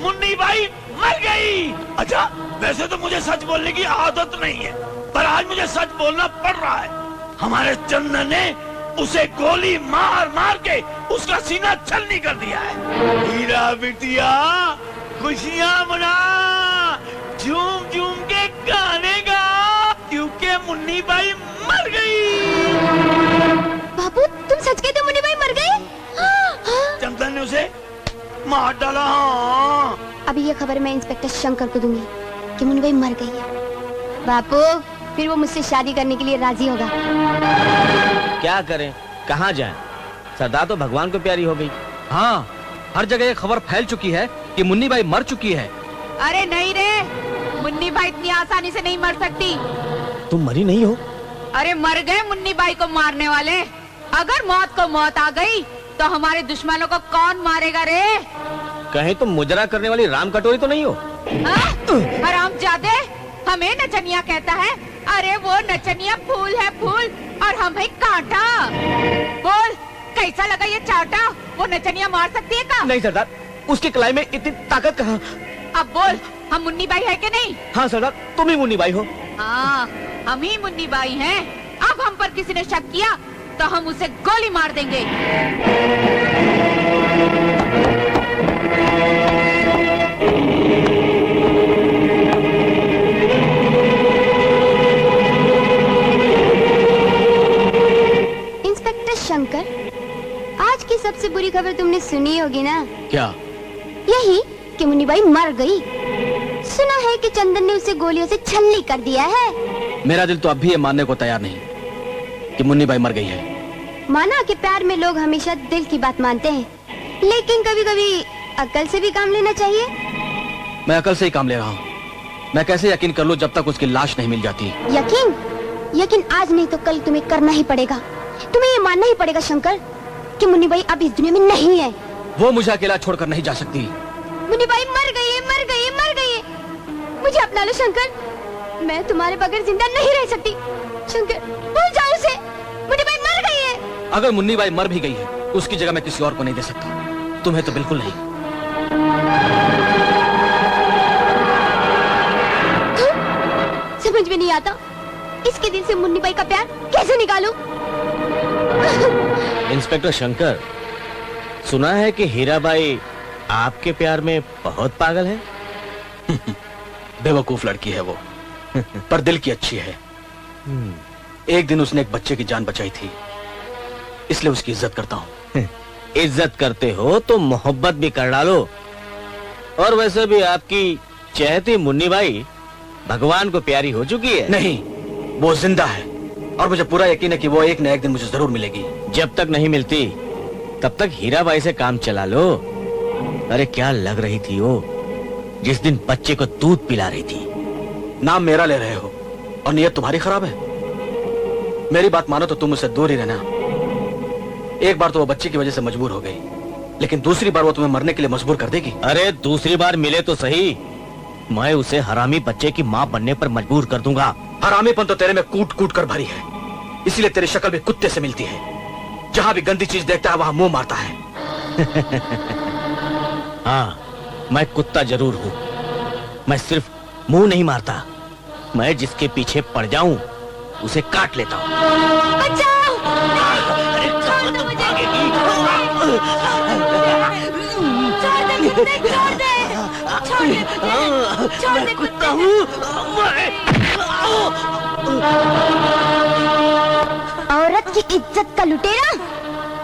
मुन्नी बाई मर गई। अच्छा, वैसे तो मुझे सच बोलने की आदत नहीं है, पर आज मुझे सच बोलना पड़ रहा है। हमारे चंदन ने उसे गोली मार मार के उसका सीना छलनी कर दिया है। हीरा बिटिया, खुशियां मना, झूम झूम के गाने गा, क्योंकि मुन्नी बाई मर गई। बाबू, तुम सच कहते हो मुन्नी बाई मर गई? चंदन ने उसे मार डाला। हाँ। अभी ये खबर मैं इंस्पेक्टर शंकर को दूंगी कि मुन्नी बाई मर गई है। बापू, फिर वो मुझसे शादी करने के लिए राजी होगा। क्या करें, कहाँ जाएं? सरदार तो भगवान को प्यारी हो गई। हाँ, हर जगह ये खबर फैल चुकी है कि मुन्नी बाई मर चुकी है। अरे नहीं रे, मुन्नी बाई इतनी आसानी से नहीं मर सकती। तुम मरी नहीं हो? अरे मर गए मुन्नी बाई को मारने वाले। अगर मौत को मौत आ गई तो हमारे दुश्मनों को कौन मारेगा रे? कहीं तुम मुजरा करने वाली राम कटोरी तो नहीं हो? हरामजादे, हमें नचनिया कहता है। अरे वो नचनिया फूल है फूल, और हम है कांटा। बोल, कैसा लगा ये चाटा? वो नचनिया मार सकती है का? नहीं सरदार, उसकी कलाई में इतनी ताकत कहाँ? अब बोल, हम मुन्नी बाई है कि नहीं? हाँ सरदार, तुम ही मुन्नी बाई हो। हाँ, हम ही मुन्नी बाई हैं। अब हम पर किसी ने शक किया तो हम उसे गोली मार देंगे। इंस्पेक्टर शंकर, आज की सबसे बुरी खबर तुमने सुनी होगी ना? क्या? यही कि मुन्नी बाई मर गई। सुना है कि चंदन ने उसे गोलियों से छलनी कर दिया है। मेरा दिल तो अब भी ये मानने को तैयार नहीं कि मुन्नी बाई मर गई है। माना कि प्यार में लोग हमेशा दिल की बात मानते हैं, लेकिन कभी कभी अकल से भी काम लेना चाहिए। मैं अकल से ही काम ले रहा हूँ। मैं कैसे यकीन कर लूं जब तक उसकी लाश नहीं मिल जाती? यकीन आज नहीं तो कल तुम्हें करना ही पड़ेगा। तुम्हें ये मानना ही पड़ेगा शंकर कि मुन्नी बाई अब इस दुनिया में नहीं है। वो मुझे अकेला छोड़कर नहीं जा सकती। मुन्नी बाई मर गई है, मर गई है, मर गई है। मुझे अपना लो शंकर, मैं तुम्हारे बगैर जिंदा नहीं रह सकती। शंकर, भूल जाओ उसे। मुन्नी बाई मर गई है। अगर मुन्नी बाई मर भी गई है तो उसकी जगह मैं किसी और को नहीं दे सकता। तुम्हें तो बिल्कुल नहीं। समझ में नहीं आता, इसके दिल से मुन्नी बाई का प्यार कैसे निकालूं? इंस्पेक्टर शंकर, सुना है कि हीराबाई आपके प्यार में बहुत पागल है। बेवकूफ लड़की है वो, पर दिल की अच्छी है। एक दिन उसने एक बच्चे की जान बचाई थी, इसलिए उसकी इज्जत करता हूँ। इज्जत करते हो तो मोहब्बत भी कर डालो। और वैसे भी आपकी चहती मुन्नी बाई भगवान को प्यारी हो चुकी है। नहीं, वो जिंदा है और मुझे पूरा यकीन है कि वो एक न एक दिन मुझे जरूर मिलेगी। जब तक नहीं मिलती तब तक हीराबाई से काम चला लो। अरे क्या लग रही थी वो जिस दिन बच्चे को दूध पिला रही थी। नाम मेरा ले रहे हो और नीयत तुम्हारी खराब है। मेरी बात मानो तो तुम उससे दूर ही रहना। एक बार तो वो बच्चे की वजह से मजबूर हो गई, लेकिन दूसरी बार वो तुम्हें मरने के लिए मजबूर कर देगी। अरे दूसरी बार मिले तो सही, मैं उसे हरामी बच्चे की माँ बनने पर मजबूर कर दूंगा। हरामीपन तो तेरे में कूट कूट कर भरी है, इसीलिए तेरी शक्ल भी कुत्ते से मिलती है। जहाँ भी गंदी चीज देखता है वहाँ मुंह मारता है। हाँ, मैं कुत्ता जरूर हूँ। मैं सिर्फ मुंह नहीं मारता, मैं जिसके पीछे पड़ जाऊं उसे काट लेता हूँ। बचाओ! छोड़ दो मुझे! छोड़ दे कुत्ते, छोड़ दे! छोड़ दे मुझे! छोड़ दे कुत्ते! औरत की इज्जत का लुटेरा,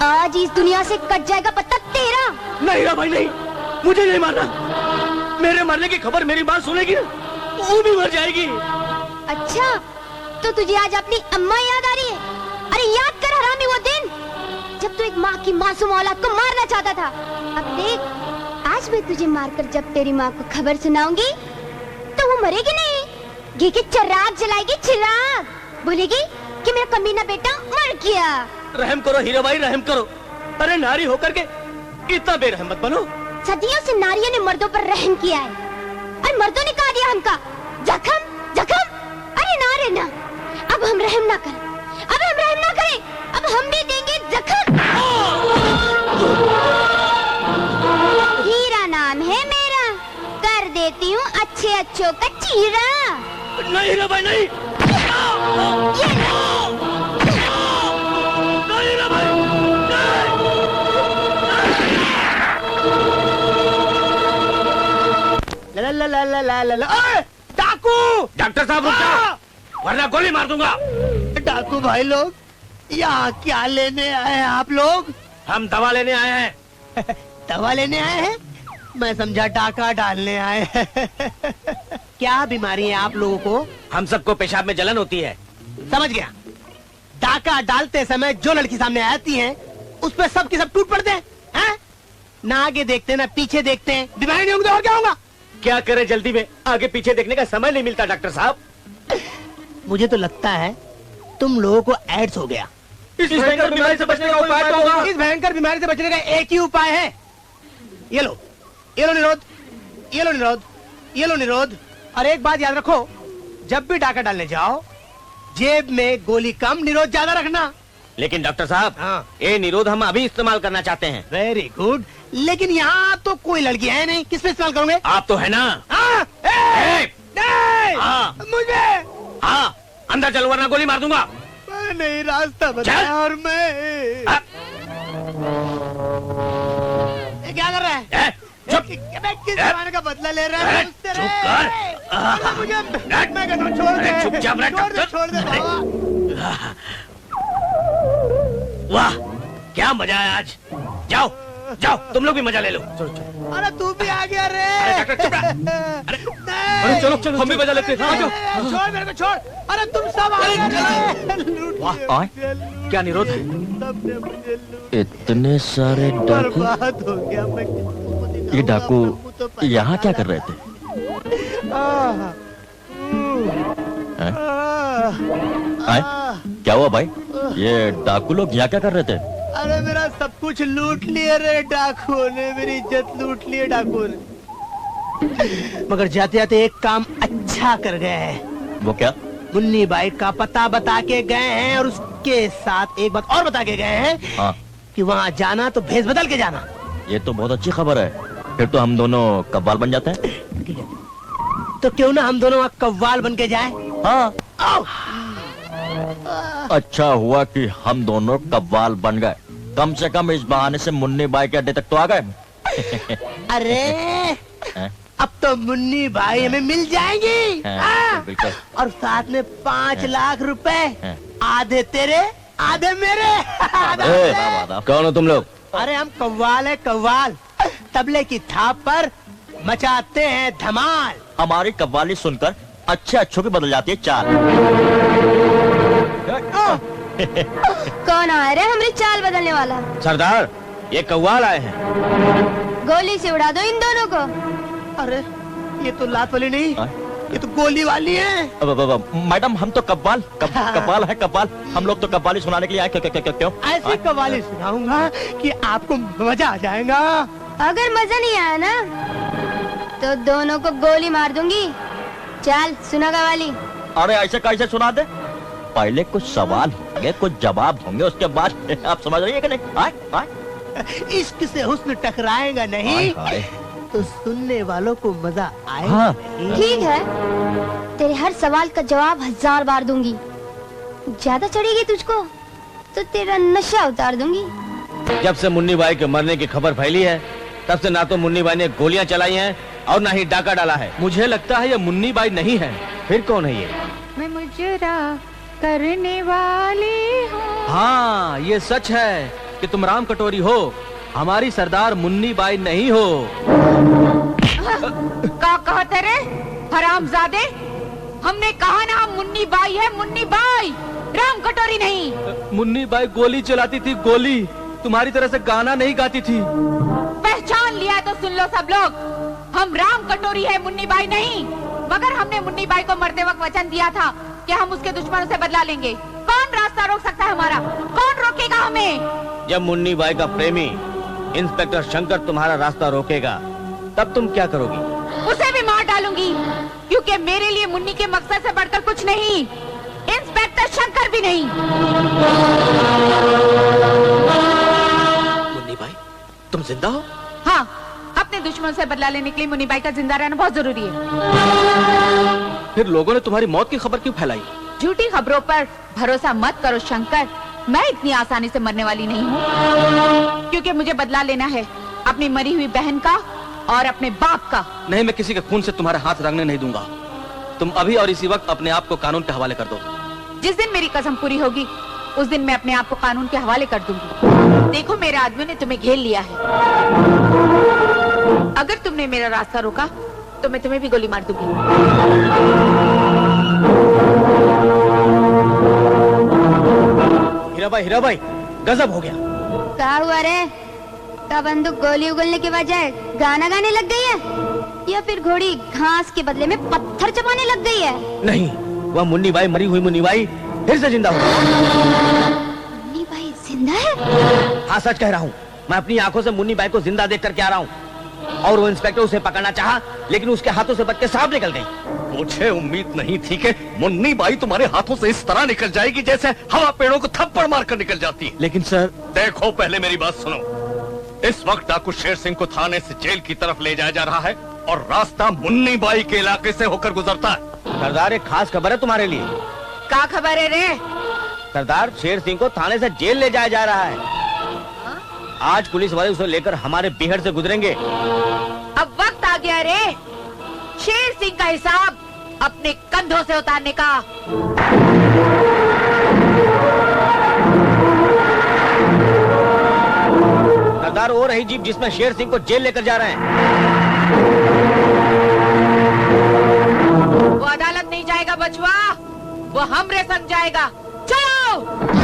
आज इस दुनिया से कट जाएगा पत्ता तेरा। नहीं रा भाई, नहीं, मुझे नहीं मारना। मेरे मरने की खबर मेरी माँ सुनेगी ना, वो भी मर जाएगी। अच्छा, तो तुझे आज अपनी अम्मा याद आ रही है? अरे याद कर हरामी वो दिन जब तू एक माँ की मासूम औलाद को मारना चाहता था। अब देख, आज मैं तुझे मारकर जब तेरी माँ को खबर सुनाऊंगी तो वो मरेगी नहीं, घी के चिराग जलाएगी, चिराग। बोलेगी कि मेरा कमीना बेटा मर गया। रहम करो हीराबाई, रहम करो। अरे नारी होकर के इतना बेरहम मत बनो। सदियों से नारियों ने मर्दों पर रहम किया है और मर्दों ने कहा दिया हमका जख्म जख्म। अरे ना रे ना, अब हम रहम ना करें, अब हम रहम ना करें, अब हम भी देंगे जख्म। हीरा नाम है मेरा, बच्चों का चीरा। नहीं रे भाई, नहीं। ये लो। नहीं रे भाई, ला ला ला ला ला ला ला। ओए, डाकू! डॉक्टर साहब रुक जाओ, वरना गोली मार दूंगा। डाकू भाई लोग, यहाँ क्या लेने आए हैं आप लोग? हम दवा लेने आए हैं। दवा लेने आए हैं? मैं समझा डाका डालने आए हैं। क्या बीमारी है आप लोगों को? हम सबको पेशाब में जलन होती है। समझ गया। डाका डालते समय जो लड़की सामने आती है, उस पर सब की सब टूट पड़ते हैं, हैं? ना आगे देखते ना पीछे देखते हैं। बीमारी नहीं होंगे तो और क्या होगा? क्या करे, जल्दी में आगे पीछे देखने का समय नहीं मिलता डॉक्टर साहब। मुझे तो लगता है तुम लोगों को एड्स हो गया। इस भयंकर बीमारी से बचने का उपाय क्या होगा? इस भयंकर बीमारी से बचने का एक ही उपाय है। ये लो, ये लो निरोध, ये लो निरोध, ये लो निरोध। और एक बात याद रखो, जब भी डाका डालने जाओ, जेब में गोली कम, निरोध ज्यादा रखना। लेकिन डॉक्टर साहब, हाँ। ये निरोध हम अभी इस्तेमाल करना चाहते हैं। Very good. लेकिन यहाँ तो कोई लड़की है नहीं, किस पे इस्तेमाल करोगे? आप तो है ना? हाँ, नहीं, हाँ। मुझे हाँ, अंदर चलो वरना गोली मार दूंगा। मैं नहीं, रास्ता बताया और मैं हाँ। ये क्या कर रहा है? चुप। मैं किस जमाने का बदला ले रहा है? चुप कर। मुझे मैं कहता हूँ छोड़ दे, चुपचाप रह, छोड़ दे, डॉक्टर। छोड़ दे बाबा। वाह, क्या मजा है आज। जाओ जाओ, तुम लोग भी मजा ले लो। अरे तू भी आ गया रे। अरे डॉक्टर, चुप रह। नहीं। चलो चलो, हम भी मजा लेते हैं। आ जाओ। छोड़ मेरे को, छोड़। अरे तुम सब आ गए। वाह, क्या निरोध है? सबने मुझे लूट इतने सारे डाकू, बर्बाद हो गया। मैं किसको दिखाऊं? ये डाकू मैं तो पता यहाँ क्या चला। कर रहे थे? आह, हैं? आह, आए? आह। क्या हुआ भाई? ये डाकू लोग यहाँ क्या कर रहे थे? अरे मेरा सब कुछ लूट लिए रे डाकू ने, मेरी इज्जत लूट लिए डाकू ने। मगर जाते जाते एक काम अच्छा कर गए हैं। वो क्या? मुन्नी बाई का पता बता के गए हैं, और उसके साथ एक बात और बता के गए हैं। हाँ, कि वहाँ जाना तो भेस बदल के जाना। ये तो बहुत अच्छी खबर है। फिर तो हम दोनों कव्वाल बन जाते हैं। तो क्यों ना हम दोनों वहाँ कव्वाल बन के जाए? हाँ, आओ। अच्छा हुआ कि हम दोनों कव्वाल बन गए। कम से कम इस बहाने से मुन्नी बाई के अड्डे तक तो आ गए। अरे हैं? अब तो मुन्नी भाई हमें मिल जाएंगी। हाँ, बिल्कुल। और साथ में 5 लाख रुपए, हैं? आधे तेरे आधे मेरे। ए, कौन हो तुम लोग? अरे हम कव्वाल है, कव्वाल। तबले की थाप पर मचाते हैं धमाल। हमारी कव्वाली सुनकर अच्छे अच्छों की बदल जाती है चाल। कौन आया रे हमारी चाल बदलने वाला? सरदार, ये कव्वाल आए हैं। गोली से उड़ा दो इन दोनों को। अरे ये तो लात वाली नहीं, हाँ? ये तो गोली वाली है। मैडम, हम तो कव्वाल कव्वाल है, कव्वाल। हम लोग तो कव्वाली सुनाने के लिए आए। क्यों? ऐसी कव्वाली सुनाऊंगा कि आपको मजा आ जाएगा। अगर मजा नहीं आया ना, तो दोनों को गोली मार दूंगी। चल सुना कव्वाली। अरे ऐसे कैसे सुना दे? पहले कुछ सवाल होंगे, कुछ जवाब होंगे, उसके बाद आप समझ रही है कि नहीं? आए, आए। इश्क से हुस्न टकराएगा नहीं, हाय, हाय। तो सुनने वालों को मजा आएगा हाँ। नहीं। ठीक है, तेरे हर सवाल का जवाब 1000 बार दूंगी। ज्यादा चढ़ेगी तुझको तो तेरा नशा उतार दूंगी। जब से मुन्नी बाई के मरने की खबर फैली है, तब से ना तो मुन्नी बाई ने गोलियां चलाई हैं और ना ही डाका डाला है। मुझे लगता है ये मुन्नी बाई नहीं है। फिर कौन है ये? मैं मुजरा करने वाली हूँ। हाँ, ये सच है कि तुम राम कटोरी हो, हमारी सरदार मुन्नी बाई नहीं हो। का कहते रे हरामजादे? हमने कहा ना हम मुन्नी बाई है, मुन्नी बाई, राम कटोरी नहीं। मुन्नी बाई गोली चलाती थी, गोली। तुम्हारी तरह से गाना नहीं गाती थी। पहचान लिया तो सुन लो सब लोग, हम राम कटोरी है, मुन्नी बाई नहीं। मगर हमने मुन्नी बाई को मरते वक्त वचन दिया था कि हम उसके दुश्मनों से बदला लेंगे। कौन रास्ता रोक सकता है हमारा? कौन रोकेगा हमें? जब मुन्नी बाई का प्रेमी इंस्पेक्टर शंकर तुम्हारा रास्ता रोकेगा, तब तुम क्या करोगी? उसे भी मार डालूंगी, क्योंकि मेरे लिए मुन्नी के मकसद से बढ़कर कुछ नहीं, इंस्पेक्टर शंकर भी नहीं। मुन्नी बाई, तुम जिंदा हो? हाँ, अब अपने दुश्मन से बदला लेने के लिए मुन्नी बाई का जिंदा रहना बहुत जरूरी है। फिर लोगों ने तुम्हारी मौत की खबर क्यों फैलाई? झूठी खबरों पर भरोसा मत करो शंकर, मैं इतनी आसानी से मरने वाली नहीं हूँ, क्योंकि मुझे बदला लेना है अपनी मरी हुई बहन का और अपने बाप का। नहीं, मैं किसी के खून से तुम्हारे हाथ रंगने नहीं दूंगा। तुम अभी और इसी वक्त अपने आप को कानून के हवाले कर दो। जिस दिन मेरी कसम पूरी होगी उस दिन मैं अपने आप को कानून के हवाले कर दूंगी। देखो, मेरे आदमियों ने तुम्हें घेर लिया है। अगर तुमने मेरा रास्ता रोका तो मैं तुम्हें भी गोली मार दूंगी। हीरा भाई, गजब हो गया। क्या हुआ रे? क्या बंदूक गोली उगलने के बजाय गाना गाने लग गई है, या फिर घोड़ी घास के बदले में पत्थर चबाने लग गई है? नहीं, वह मुन्नी बाई, मरी हुई मुन्नी बाई फिर से जिंदा हो गई। मुन्नी बाई जिंदा है? हाँ, सच कह रहा हूँ। मैं अपनी आंखों से मुन्नी बाई को जिंदा देख करके आ रहा हूँ। और वो इंस्पेक्टर उसे पकड़ना चाहा, लेकिन उसके हाथों से बच के सांप निकल गई। मुझे उम्मीद नहीं थी कि मुन्नी बाई तुम्हारे हाथों से इस तरह निकल जाएगी जैसे हवा पेड़ों को थप्पड़ मारकर निकल जाती है। लेकिन सर, देखो, पहले मेरी बात सुनो। इस वक्त डाकू शेर सिंह को थाने से जेल की तरफ ले जाया जा रहा है और रास्ता मुन्नी बाई के इलाके से होकर गुजरता है। सरदार, एक खास खबर है तुम्हारे लिए। क्या खबर है रे? सरदार, शेर सिंह को थाने से जेल ले जाया जा रहा है। आज पुलिस वाले उसे लेकर हमारे बिहड़ से गुजरेंगे। अब वक्त आ गया रे शेर सिंह का हिसाब अपने कंधों से उतारने का। सरदार, वो रही जीप जिसमें शेर सिंह को जेल लेकर जा रहे हैं। वो अदालत नहीं जाएगा बचवा, वो हमरे संग जाएगा। चलो।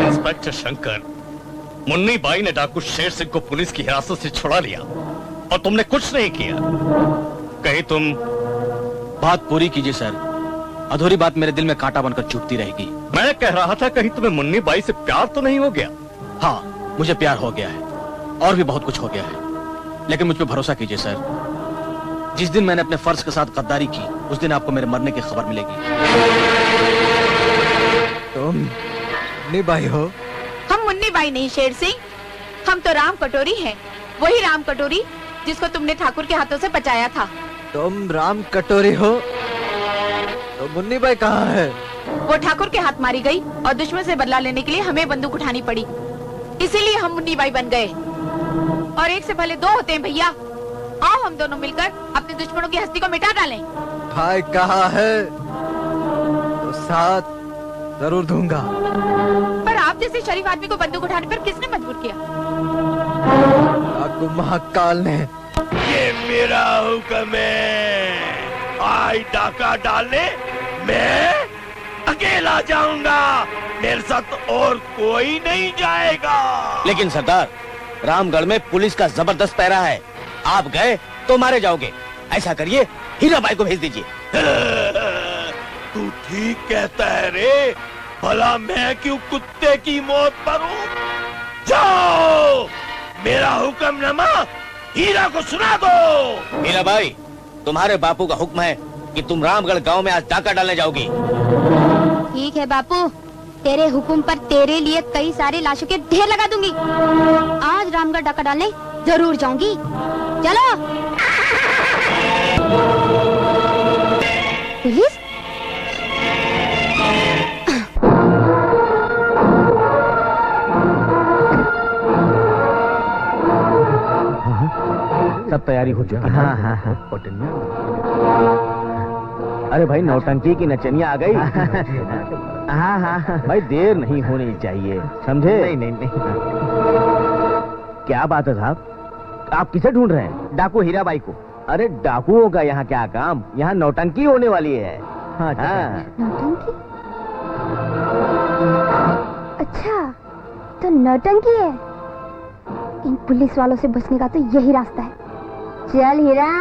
इंस्पेक्टर शंकर, मुन्नी बाई ने डाकू शेर सिंह को पुलिस की हिरासत से छुड़ा लिया और तुमने कुछ नहीं किया। कहीं तुम बात पूरी कीजिए सर, अधूरी बात मेरे दिल में कांटा बनकर चुभती रहेगी। मैं कह रहा था, कहीं तुम्हें मुन्नी बाई से प्यार तो नहीं हो गया? हाँ, मुझे प्यार हो गया है और भी बहुत कुछ हो गया है, लेकिन मुझ पर भरोसा कीजिए सर। जिस दिन मैंने अपने फर्ज के साथ गद्दारी की, उस दिन आपको मेरे मरने की खबर मिलेगी। तुम मुन्नी बाई हो? हम मुन्नी बाई नहीं शेर सिंह, हम तो राम कटोरी हैं। वही राम कटोरी जिसको तुमने ठाकुर के हाथों से बचाया था। तुम राम कटोरी हो? तो मुन्नी बाई कहाँ है? वो ठाकुर के हाथ मारी गई और दुश्मन से बदला लेने के लिए हमें बंदूक उठानी पड़ी, इसीलिए हम मुन्नी बाई बन गए। और एक से भले दो होते हैं भैया। आओ हम दोनों मिलकर अपने दुश्मनों की हस्ती को मिटा डालें। भाई कहाँ है? तो साथ जरूर दूंगा। पर आप जैसे शरीफ आदमी को बंदूक उठाने पर किसने मजबूर किया? आपको महाकाल ने। ये मेरा हुक्म है। आई डाका डालने मैं अकेला जाऊंगा, मेरे साथ और कोई नहीं जाएगा। लेकिन सरदार, रामगढ़ में पुलिस का जबरदस्त पहरा है। आप गए तो मारे जाओगे। ऐसा करिए, हीरा बाई को भेज दीजिए। तू ठीक कहता है रे, भला मैं क्यों कुत्ते की मौत मरूं? जाओ, मेरा हुक्मनामा हीरा को सुना दो। हीरा बाई, तुम्हारे बापू का हुक्म है कि तुम रामगढ़ गांव में आज डाका डालने जाओगी। ठीक है बापू, तेरे हुक्म पर तेरे लिए कई सारे लाशों के ढेर लगा दूंगी। आज रामगढ़ डाका डालने जरूर जाऊंगी। चलो। पुलिस? सब तैयारी हो चुकी है। हाँ। अरे भाई नौटंकी की नचनिया आ गई। हाँ भाई देर नहीं होनी चाहिए, समझे? नहीं। क्या बात है साहब, आप किसे ढूंढ रहे हैं? डाकू हीराबाई को। अरे डाकुओं का यहाँ क्या काम, यहाँ नौटंकी होने वाली है। हाँ। नौटंकी? अच्छा तो नौटंकी है। इन पुलिस वालों से बचने का तो यही रास्ता है। चल हीरा।